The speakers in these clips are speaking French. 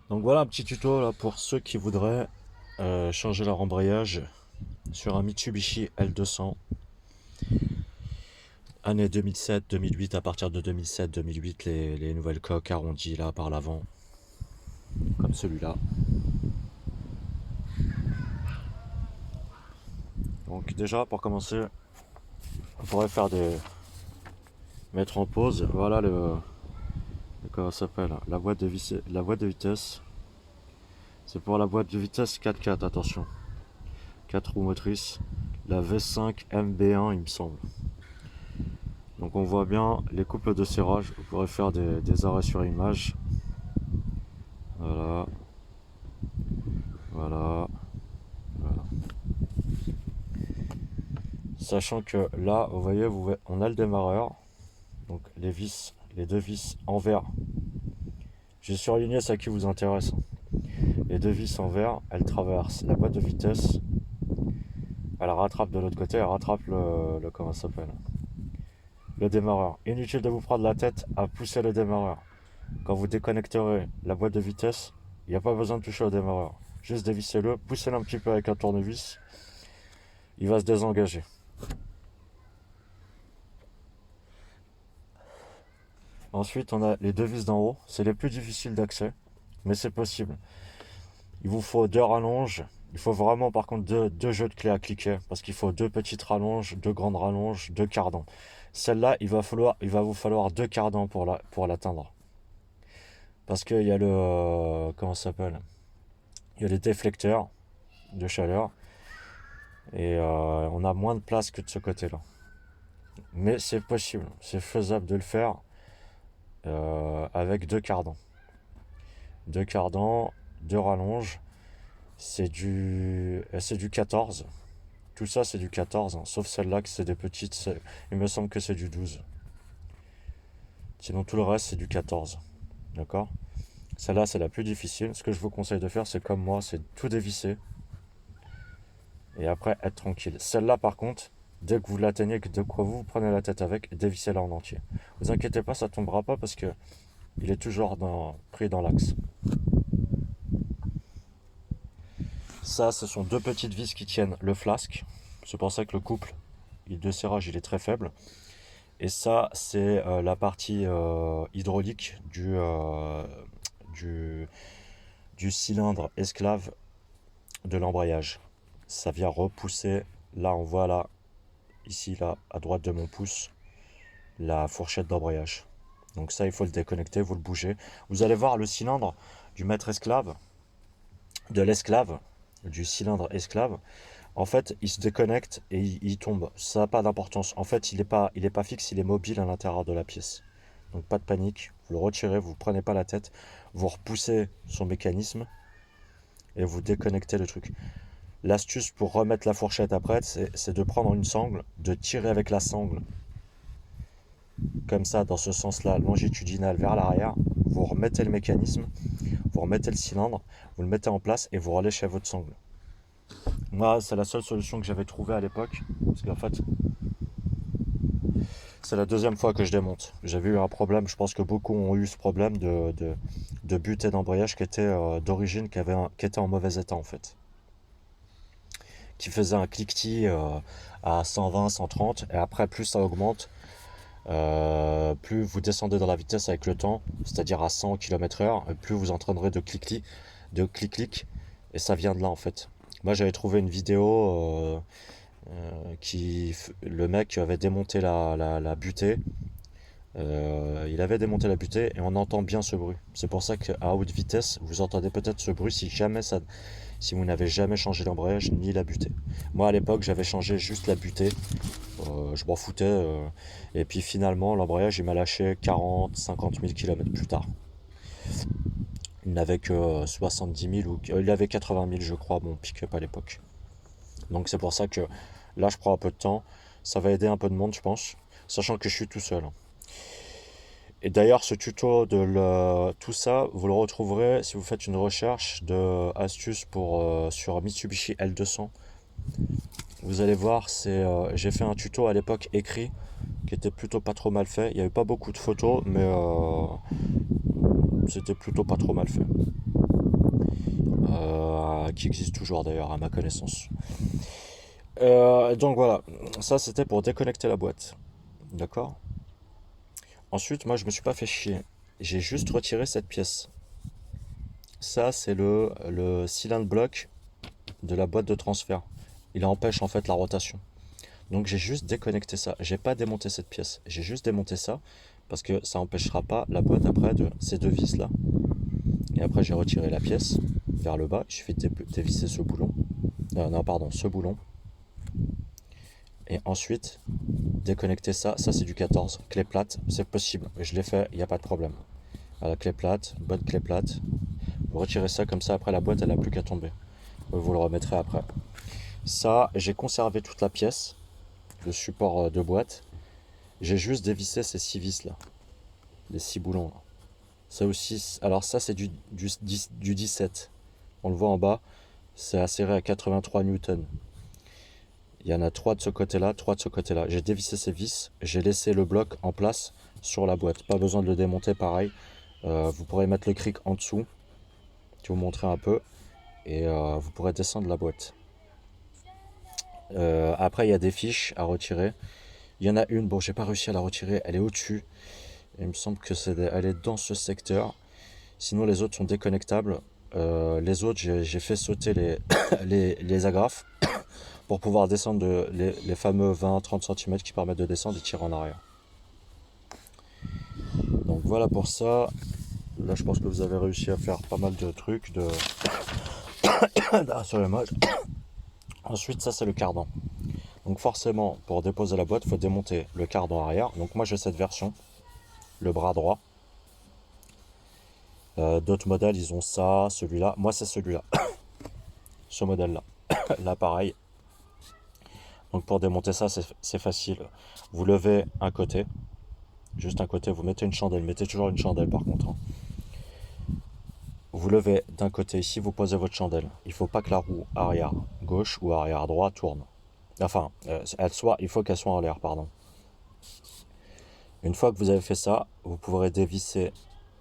Donc voilà un petit tuto là pour ceux qui voudraient changer leur embrayage sur un Mitsubishi L200 année 2007-2008. À partir de 2007-2008, les nouvelles coques arrondies là par l'avant, comme celui-là. Donc déjà pour commencer, on pourrait faire des mettre en pause. Voilà comment ça s'appelle, la boîte de vitesse. C'est pour la boîte de vitesse 4x4, attention. 4 roues motrices. La V5 MB1 il me semble. Donc on voit bien les couples de serrage. Vous pourrez faire des arrêts sur image. Voilà. Voilà. Voilà. Sachant que là, vous voyez, on a le démarreur. Donc les deux vis en verre. J'ai surligné ça qui vous intéresse. Les deux vis en verre, elles traversent la boîte de vitesse. Elle rattrape de l'autre côté, elle rattrape comment ça s'appelle, le démarreur. Inutile de vous prendre la tête à pousser le démarreur. Quand vous déconnecterez la boîte de vitesse, il n'y a pas besoin de toucher au démarreur. Juste dévissez-le, poussez-le un petit peu avec un tournevis, il va se désengager. Ensuite, on a les deux vis d'en haut, c'est les plus difficiles d'accès, mais c'est possible. Il vous faut deux rallonges, il faut vraiment par contre deux jeux de clés à cliquer, parce qu'il faut deux petites rallonges, deux grandes rallonges, deux cardans. Celle-là, il va vous falloir deux cardans pour l'atteindre. Parce qu'il y a comment ça s'appelle, il y a les déflecteurs de chaleur, et on a moins de place que de ce côté-là. Mais c'est possible, c'est faisable de le faire avec deux cardans. Deux cardans, deux rallonges, c'est du 14. Tout ça c'est du 14, hein, sauf celle-là que c'est des petites, il me semble que c'est du 12. Sinon tout le reste c'est du 14. D'accord? Celle-là c'est la plus difficile. Ce que je vous conseille de faire, c'est comme moi, c'est tout dévisser. Et après être tranquille. Celle-là par contre, dès que vous l'atteignez, de quoi vous prenez la tête avec, dévissez-la en entier. Vous inquiétez pas, ça tombera pas parce que il est toujours pris dans l'axe. Ça, ce sont deux petites vis qui tiennent le flasque. C'est pour ça que le couple de serrage il est très faible. Et ça, c'est la partie hydraulique du, du cylindre esclave de l'embrayage. Ça vient repousser, là on voit là, ici là, à droite de mon pouce, la fourchette d'embrayage. Donc ça, il faut le déconnecter, vous le bougez. Vous allez voir le cylindre du maître esclave, de l'esclave, du cylindre esclave. En fait, il se déconnecte et il tombe. Ça n'a pas d'importance. En fait, il est pas fixe, il est mobile à l'intérieur de la pièce. Donc pas de panique. Vous le retirez, vous ne prenez pas la tête. Vous repoussez son mécanisme et vous déconnectez le truc. L'astuce pour remettre la fourchette après, c'est de prendre une sangle, de tirer avec la sangle, comme ça, dans ce sens-là, longitudinal vers l'arrière. Vous remettez le mécanisme, vous remettez le cylindre, vous le mettez en place et vous relâchez votre sangle. Moi, c'est la seule solution que j'avais trouvée à l'époque, parce qu'en fait, c'est la deuxième fois que je démonte. J'avais eu un problème, je pense que beaucoup ont eu ce problème de butée d'embrayage qui était d'origine, qui était en mauvais état en fait. Qui faisait un cliquetis à 120, 130, et après plus ça augmente, plus vous descendez dans la vitesse avec le temps, c'est-à-dire à 100 km/h, plus vous entraînerez de clic-clic, et ça vient de là en fait. Moi j'avais trouvé une vidéo le mec avait démonté la butée. Il avait démonté la butée et on entend bien ce bruit. C'est pour ça qu'à haute vitesse, vous entendez peut-être ce bruit si vous n'avez jamais changé l'embrayage ni la butée. Moi à l'époque, j'avais changé juste la butée. Je m'en foutais. Et puis finalement, l'embrayage il m'a lâché 40, 50 000 km plus tard. Il n'avait que 70 000 ou il avait 80 000, je crois, mon pick-up à l'époque. Donc c'est pour ça que là, je prends un peu de temps. Ça va aider un peu de monde, je pense. Sachant que je suis tout seul. Et d'ailleurs, ce tuto tout ça, vous le retrouverez si vous faites une recherche de astuces sur Mitsubishi L200. Vous allez voir, j'ai fait un tuto à l'époque écrit qui était plutôt pas trop mal fait. Il n'y avait pas beaucoup de photos, mais c'était plutôt pas trop mal fait. qui existe toujours d'ailleurs à ma connaissance. Donc voilà, ça c'était pour déconnecter la boîte. D'accord? Ensuite, moi je me suis pas fait chier. J'ai juste retiré cette pièce. Ça c'est le cylindre bloc de la boîte de transfert. Il empêche en fait la rotation. Donc j'ai juste déconnecté ça. J'ai pas démonté cette pièce. J'ai juste démonté ça parce que ça empêchera pas la boîte après de ces deux vis là. Et après j'ai retiré la pièce vers le bas. Il suffit de dévisser ce boulon. Non pardon, ce boulon. Et ensuite déconnecter ça. Ça c'est du 14. Clé plate, c'est possible. Je l'ai fait, il n'y a pas de problème. Voilà, clé plate, bonne clé plate. Vous retirez ça comme ça. Après la boîte elle n'a plus qu'à tomber. Vous le remettrez après. Ça, j'ai conservé toute la pièce, le support de boîte. J'ai juste dévissé ces 6 vis là, les 6 boulons là. Ça aussi, alors ça c'est du 17. On le voit en bas, c'est acéré à 83 newtons. Il y en a 3 de ce côté-là, 3 de ce côté-là. J'ai dévissé ces vis, j'ai laissé le bloc en place sur la boîte. Pas besoin de le démonter pareil. Vous pourrez mettre le cric en dessous. Je vais vous montrer un peu. Et vous pourrez descendre la boîte. Après, il y a des fiches à retirer. Il y en a une, bon, j'ai pas réussi à la retirer, elle est au-dessus. Il me semble que elle est dans ce secteur. Sinon, les autres sont déconnectables. Les autres, j'ai fait sauter les agrafes pour pouvoir descendre les fameux 20-30 cm qui permettent de descendre et tirer en arrière. Donc voilà pour ça. Là, je pense que vous avez réussi à faire pas mal de trucs sur le mode. Ensuite, ça, c'est le cardan. Donc forcément, pour déposer la boîte, il faut démonter le cardan arrière. Donc moi, j'ai cette version, le bras droit. D'autres modèles, ils ont ça, celui-là. Moi, c'est celui-là. Ce modèle-là. Là, pareil. Donc pour démonter ça, c'est facile. Vous levez un côté. Juste un côté, vous mettez une chandelle. Mettez toujours une chandelle par contre. Hein. Vous levez d'un côté ici, vous posez votre chandelle. Il ne faut pas que la roue arrière gauche ou arrière droit tourne. Enfin, il faut qu'elle soit en l'air, pardon. Une fois que vous avez fait ça, vous pourrez dévisser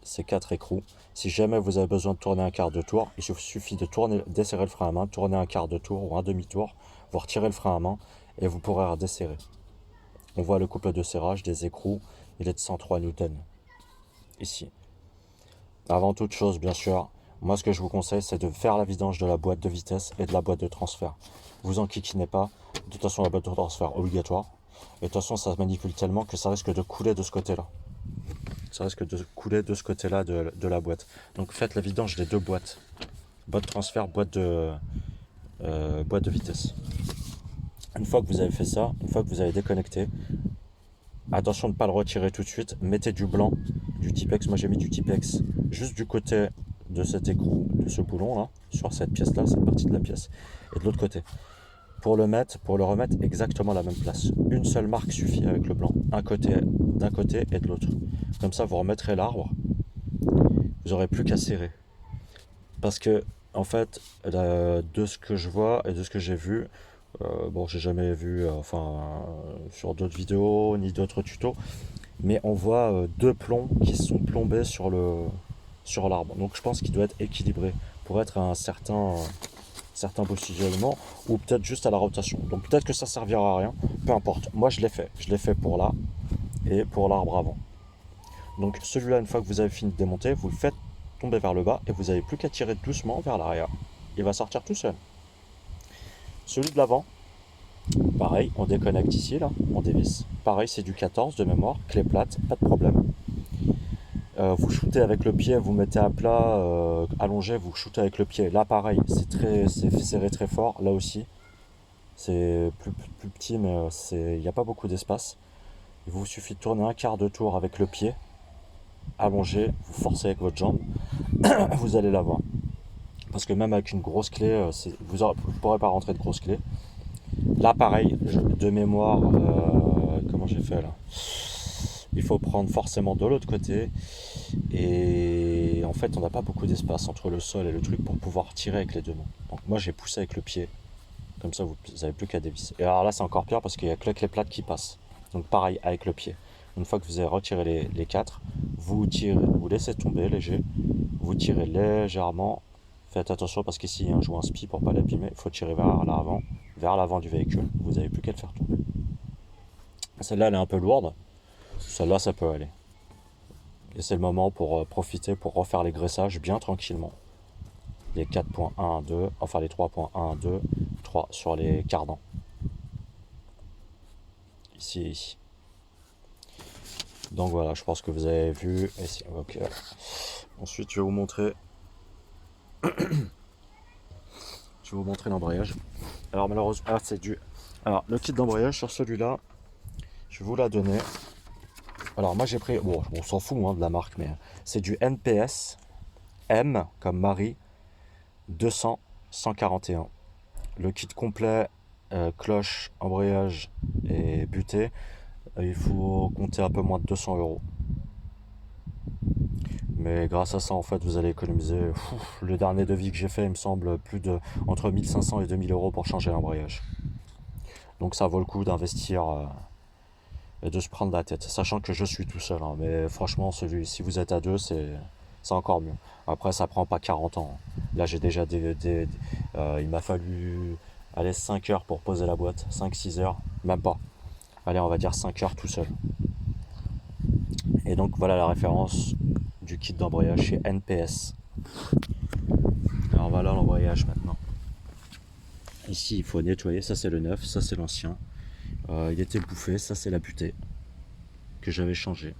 ces 4 écrous. Si jamais vous avez besoin de tourner un quart de tour, il suffit de desserrer le frein à main, tourner un quart de tour ou un demi-tour, vous retirez le frein à main et vous pourrez redesserrer. On voit le couple de serrage des écrous, il est de 103 newtons ici. Avant toute chose, bien sûr, moi ce que je vous conseille, c'est de faire la vidange de la boîte de vitesse et de la boîte de transfert. Vous enquiquinez pas, de toute façon la boîte de transfert obligatoire, et de toute façon ça se manipule tellement que ça risque de couler de ce côté-là. Ça risque de couler de ce côté-là de la boîte. Donc faites la vidange des deux boîtes. Boîte de transfert, boîte de vitesse. Une fois que vous avez fait ça, une fois que vous avez déconnecté, attention de ne pas le retirer tout de suite. Mettez du blanc, du Tipex. Moi j'ai mis du Tipex juste du côté de cet écrou, de ce boulon là, sur cette pièce là, cette partie de la pièce. Et de l'autre côté. Pour le remettre exactement à la même place. Une seule marque suffit avec le blanc. D'un côté et de l'autre. Comme ça vous remettrez l'arbre. Vous n'aurez plus qu'à serrer. Parce que en fait, de ce que je vois et de ce que j'ai vu, bon, j'ai jamais vu sur d'autres vidéos ni d'autres tutos, mais on voit deux plombs qui sont plombés sur l'arbre. Donc je pense qu'il doit être équilibré pour être à un certain positionnement ou peut-être juste à la rotation. Donc peut-être que ça servira à rien, peu importe. Moi je l'ai fait pour là et pour l'arbre avant. Donc celui-là, une fois que vous avez fini de démonter, vous le faites tomber vers le bas et vous n'avez plus qu'à tirer doucement vers l'arrière. Il va sortir tout seul. Celui de l'avant, pareil, on déconnecte ici, là, on dévisse. Pareil, c'est du 14 de mémoire, clé plate, pas de problème. Vous shootez avec le pied, vous mettez à plat, allongé, vous shootez avec le pied. Là, pareil, c'est serré très fort. Là aussi, c'est plus petit, mais il n'y a pas beaucoup d'espace. Il vous suffit de tourner un quart de tour avec le pied, allongé, vous forcez avec votre jambe, vous allez l'avoir. Parce que même avec une grosse clé, vous ne pourrez pas rentrer de grosse clé. Là, pareil, de mémoire, comment j'ai fait là? Il faut prendre forcément de l'autre côté. Et en fait, on n'a pas beaucoup d'espace entre le sol et le truc pour pouvoir tirer avec les deux mains. Donc moi, j'ai poussé avec le pied. Comme ça, vous n'avez plus qu'à dévisser. Et alors là, c'est encore pire parce qu'il n'y a que les clés plates qui passent. Donc pareil, avec le pied. Une fois que vous avez retiré les 4, vous laissez tomber léger. Vous tirez légèrement Faites attention parce qu'ici il y a un joint spi pour pas l'abîmer. Il faut tirer vers l'avant du véhicule. Vous n'avez plus qu'à le faire tourner. Celle-là elle est un peu lourde. Celle-là ça peut aller. Et c'est le moment pour profiter pour refaire les graissages bien tranquillement. Les 4.1, 2, enfin les 3.1, 2, 3 sur les cardans. Ici et ici. Donc voilà, je pense que vous avez vu. Okay. Ensuite, je vais vous montrer. Je vais vous montrer l'embrayage. Alors malheureusement, c'est du. Alors le kit d'embrayage sur celui-là, je vais vous la donner. Alors moi j'ai pris, bon on s'en fout hein, de la marque, mais c'est du NPS M comme Marie 200 141. Le kit complet, cloche, embrayage et butée, il faut compter un peu moins de 200 euros. Mais grâce à ça, en fait, vous allez économiser. Le dernier devis que j'ai fait, il me semble, plus de entre 1500 et 2000 euros pour changer l'embrayage. Donc ça vaut le coup d'investir et de se prendre la tête. Sachant que je suis tout seul. Hein, mais franchement, si vous êtes à deux, c'est encore mieux. Après, ça prend pas 40 ans. Là, j'ai déjà il m'a fallu aller 5 heures pour poser la boîte. 5-6 heures. Même pas. Allez, on va dire 5 heures tout seul. Et donc, voilà la référence du kit d'embrayage chez NPS. Alors voilà l'embrayage maintenant. Ici il faut nettoyer, ça c'est le neuf, ça c'est l'ancien. Il était bouffé, ça c'est la butée que j'avais changé,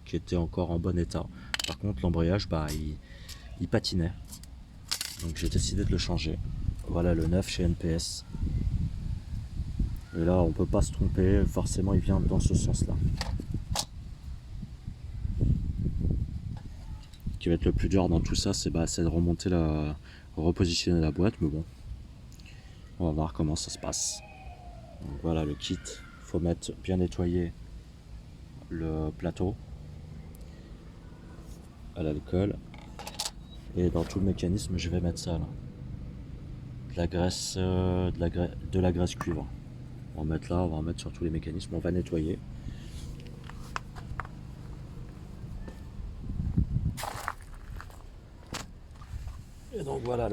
qui était encore en bon état. Par contre l'embrayage bah il patinait. Donc j'ai décidé de le changer. Voilà le neuf chez NPS. Et là on peut pas se tromper, forcément il vient dans ce sens là. Ce qui va être le plus dur dans tout ça, c'est de remonter repositionner la boîte, mais bon. On va voir comment ça se passe. Donc voilà le kit. Il faut bien nettoyer le plateau à l'alcool. Et dans tout le mécanisme, je vais mettre ça là. De la graisse, de la graisse cuivre. On va mettre là, on va en mettre sur tous les mécanismes. On va nettoyer. Et donc voilà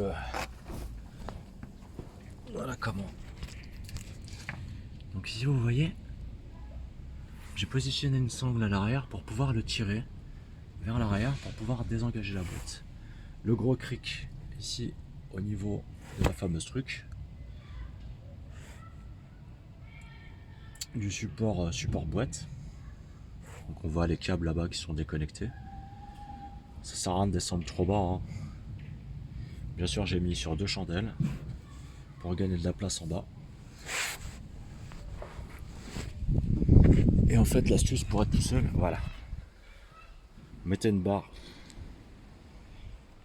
voilà comment. Donc ici vous voyez, j'ai positionné une sangle à l'arrière pour pouvoir le tirer vers l'arrière pour pouvoir désengager la boîte. Le gros cric ici au niveau de la fameuse truc du support boîte. Donc on voit les câbles là-bas qui sont déconnectés. Ça sert à rien de descendre trop bas. Hein. Bien sûr j'ai mis sur 2 chandelles pour gagner de la place en bas. Et en fait l'astuce pour être tout seul, voilà. Mettez une barre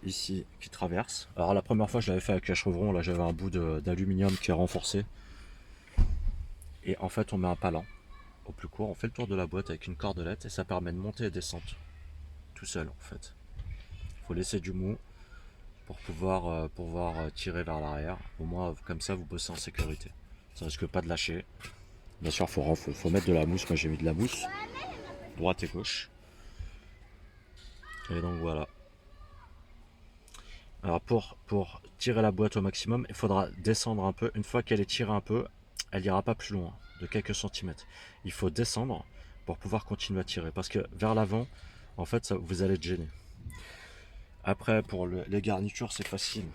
ici qui traverse. Alors la première fois je l'avais fait avec la chevron, là j'avais un bout d'aluminium qui est renforcé. Et en fait on met un palan au plus court, on fait le tour de la boîte avec une cordelette et ça permet de monter et descendre tout seul en fait. Il faut laisser du mou pour pouvoir tirer vers l'arrière. Au moins comme ça vous bossez en sécurité. Ça risque pas de lâcher. Bien sûr faut mettre de la mousse, moi j'ai mis de la mousse, droite et gauche. Et donc voilà. Alors pour tirer la boîte au maximum, il faudra descendre un peu. Une fois qu'elle est tirée un peu, elle n'ira pas plus loin, de quelques centimètres. Il faut descendre pour pouvoir continuer à tirer. Parce que vers l'avant, en fait, vous allez être gêné. Après, pour les garnitures, c'est facile.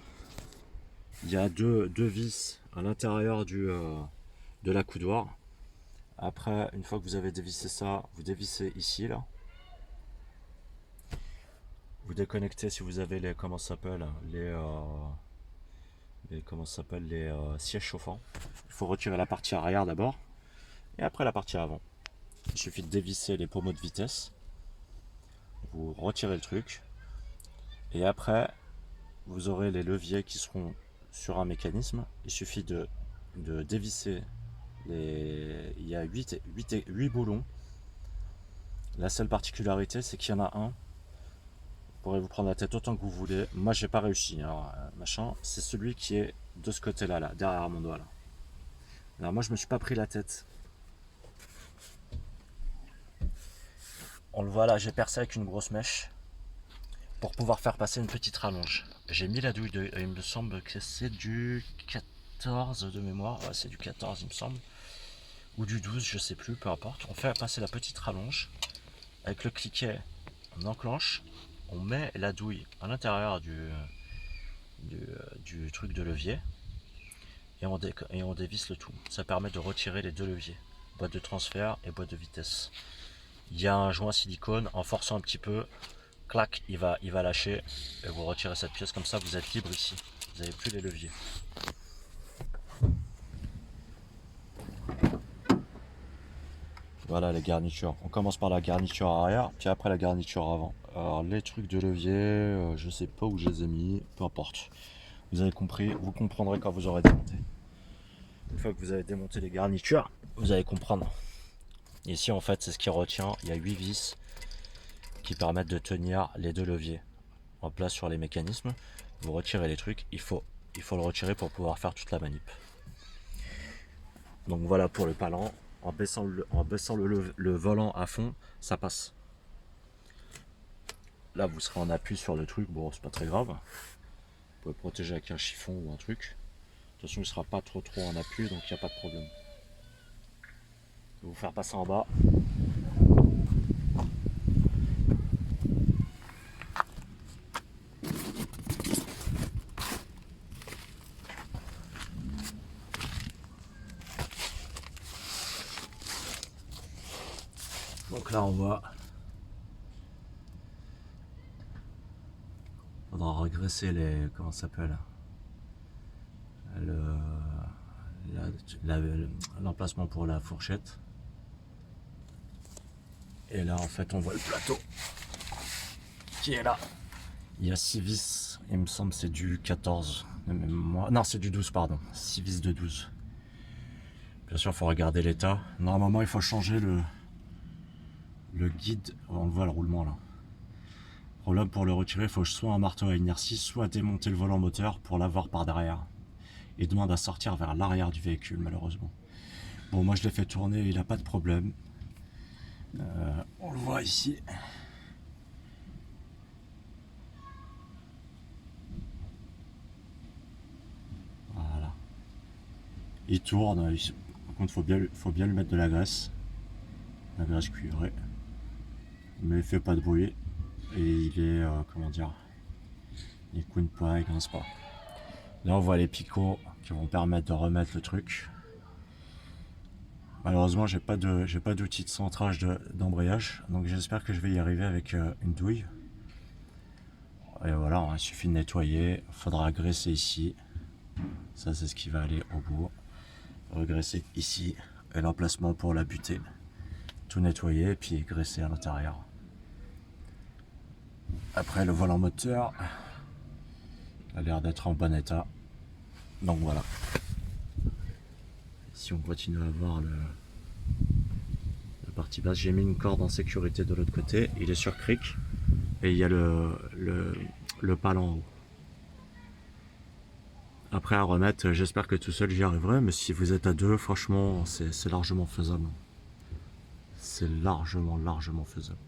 Il y a deux vis à l'intérieur de la coudoir. Après, une fois que vous avez dévissé ça, vous dévissez ici, là. Vous déconnectez si vous avez les, comment ça s'appelle, les sièges chauffants. Il faut retirer la partie arrière d'abord et après la partie avant. Il suffit de dévisser les pommeaux de vitesse, vous retirez le truc et après vous aurez les leviers qui seront sur un mécanisme. Il suffit de dévisser il y a 8 boulons. La seule particularité c'est qu'il y en a un. Vous pourrez vous prendre la tête autant que vous voulez. Moi j'ai pas réussi. Alors machin, c'est celui qui est de ce côté là, derrière mon doigt là. Alors moi je me suis pas pris la tête. On le voit là, j'ai percé avec une grosse mèche pour pouvoir faire passer une petite rallonge. J'ai mis la douille il me semble que c'est du 14 de mémoire. Ouais, c'est du 14 il me semble. Ou du 12, je sais plus, peu importe. On fait passer la petite rallonge. Avec le cliquet, on enclenche. On met la douille à l'intérieur du truc de levier. Et on dévisse le tout. Ça permet de retirer les deux leviers. Boîte de transfert et boîte de vitesse. Il y a un joint silicone, en forçant un petit peu, clac, il va lâcher et vous retirez cette pièce, comme ça vous êtes libre ici. Vous n'avez plus les leviers. Voilà les garnitures. On commence par la garniture arrière, puis après la garniture avant. Alors les trucs de levier, je sais pas où je les ai mis, peu importe. Vous avez compris, vous comprendrez quand vous aurez démonté. Une fois que vous avez démonté les garnitures, vous allez comprendre. Ici en fait c'est ce qui retient, il y a 8 vis qui permettent de tenir les deux leviers en place sur les mécanismes. Vous retirez les trucs, il faut le retirer pour pouvoir faire toute la manip. Donc voilà pour le palan. En baissant le volant à fond, ça passe. Là vous serez en appui sur le truc, bon c'est pas très grave. Vous pouvez protéger avec un chiffon ou un truc. De toute façon il ne sera pas trop en appui, donc il n'y a pas de problème. Je vais vous faire passer en bas. Donc là on voit, faudra regresser les, comment ça s'appelle, l'emplacement pour la fourchette. Et là en fait on voit le plateau qui est là. Il y a 6 vis, il me semble c'est du 14 de mémoire. Non c'est du 12 pardon, 6 vis de 12. Bien sûr il faut regarder l'état. Normalement il faut changer le guide, on le voit le roulement là. Problème, pour le retirer, il faut soit un marteau à inertie, soit démonter le volant moteur pour l'avoir par derrière. Il demande à sortir vers l'arrière du véhicule malheureusement. Bon moi je l'ai fait tourner, il n'a pas de problème. On le voit ici. Voilà. Il tourne, par contre faut bien lui mettre de la graisse cuivrée. Mais il fait pas de bruit. Et il est, comment dire, il couine pas, il grince pas. Là on voit les picots qui vont permettre de remettre le truc. Malheureusement j'ai pas d'outil de centrage d'embrayage, donc j'espère que je vais y arriver avec une douille. Et voilà, il suffit de nettoyer, il faudra graisser ici. Ça c'est ce qui va aller au bout. Regraisser ici, et l'emplacement pour la butée. Tout nettoyer et puis graisser à l'intérieur. Après le volant moteur a l'air d'être en bon état. Donc voilà. Si on continue à voir la partie basse, j'ai mis une corde en sécurité de l'autre côté. Il est sur cric et il y a le pal en haut. Après à remettre, j'espère que tout seul j'y arriverai, mais si vous êtes à deux, franchement c'est largement faisable. C'est largement faisable.